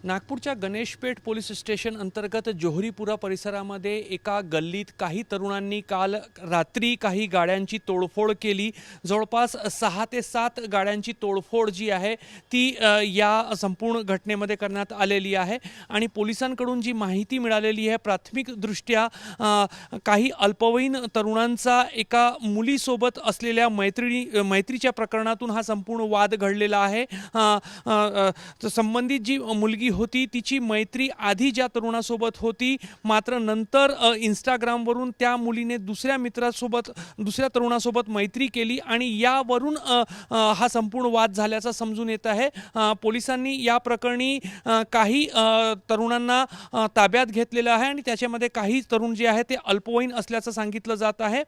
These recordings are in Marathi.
नागपूरच्या गणेशपेठ पोलीस स्टेशन अंतर्गत जोहरीपुरा परिसरामध्ये एका गल्लीत काही तरुणांनी काल रात्री काही गाड्यांची तोडफोड केली। जवळपास 6 ते 7 गाड्यांची तोडफोड जी आहे ती या संपूर्ण घटनेमध्ये करण्यात आलेली आहे आणि पोलिसांकडून जी माहिती मिळालेली आहे प्राथमिकदृष्ट्या काही अल्पवयीन तरुणांचा एका मुलीसोबत असलेल्या मैत्रीच्या प्रकरणातून हा संपूर्ण वाद घडलेला आहे। संबंधित जी मुलगी होती तिची मैत्री आधी ज्या तरुणासोबत होती, मात्र नंतर इंस्टाग्रामवरून त्या मुलीने दुसऱ्या तरुणासोबत मैत्री केली आणि यावरून हा संपूर्ण वाद झाल्याचा समजून येत आहे। पोलिसांनी या प्रकरणी काही तरुणांना ताब्यात घेतलेलं आहे आणि त्याच्यामध्ये काही तरुण जे आहे ते अल्पवयीन असल्याचं सांगितलं जात आहे।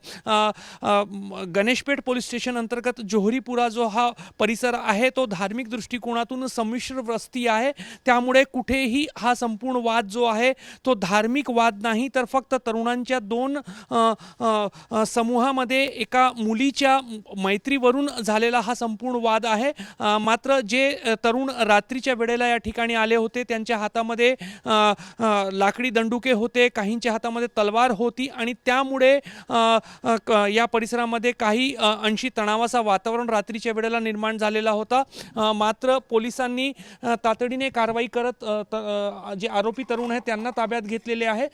गणेशपेठ पोलीस स्टेशन अंतर्गत जोहरीपुरा जो हा परिसर आहे तो धार्मिक दृष्टिकोनातून संमिश्र वस्ती आहे, त्यामुळे कुठेही हा संपूर्ण वाद जो आहे तो धार्मिक वाद नाही तर फक्त तरुणांच्या दोन समूहामध्ये एका मुलीच्या मैत्रीवरून झालेला हा संपूर्ण वाद आहे। मात्र जे तरुण रात्रीच्या वेळेला या ठिकाणी आले होते त्यांच्या हातामध्ये लाकडी दंडुके होते, काहींच्या हातामध्ये तलवार होती आणि त्यामुळे या परिसरामध्ये काही अंशी तणावाचा वातावरण रात्रीच्या वेळेला निर्माण झालेला होता। मात्र पोलिसांनी तातडीने कारवाई करत जे आरोपी तरुण आहेत त्यांना ताब्यात घेतलेले आहे।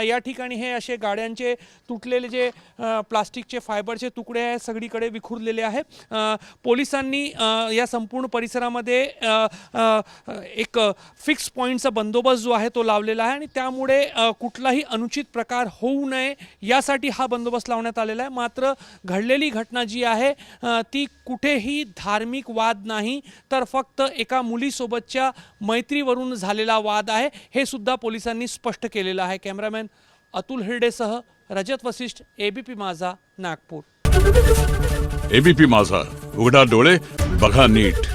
या ठिकाणी हे असे गाड्यांचे तुटलेले जे प्लास्टिकचे फायबरचे तुकडे आहेत सगळीकडे विखुरलेले आहेत। पोलिसांनी या संपूर्ण परिसरामध्ये एक फिक्स पॉईंटचा बंदोबस्त जो आहे तो लावलेला आहे आणि त्यामुळे कुठलाही अनुचित प्रकार होऊ नये यासाठी हा बंदोबस्त लावण्यात आलेला आहे। मात्र घडलेली घटना जी आहे ती कुठेही धार्मिक वाद नाही तर फक्त एका मुलीसोबतच्या मैत्रीवरून झालेला वाद आहे, हे सुद्धा पोलिसांनी स्पष्ट केलेलं आहे। कॅमेरामॅन अतुल हिरडेसह रजत वशिष्ठ, एबीपी माझा, नागपूर। एबीपी माझा, उघडा डोळे बघा नीट।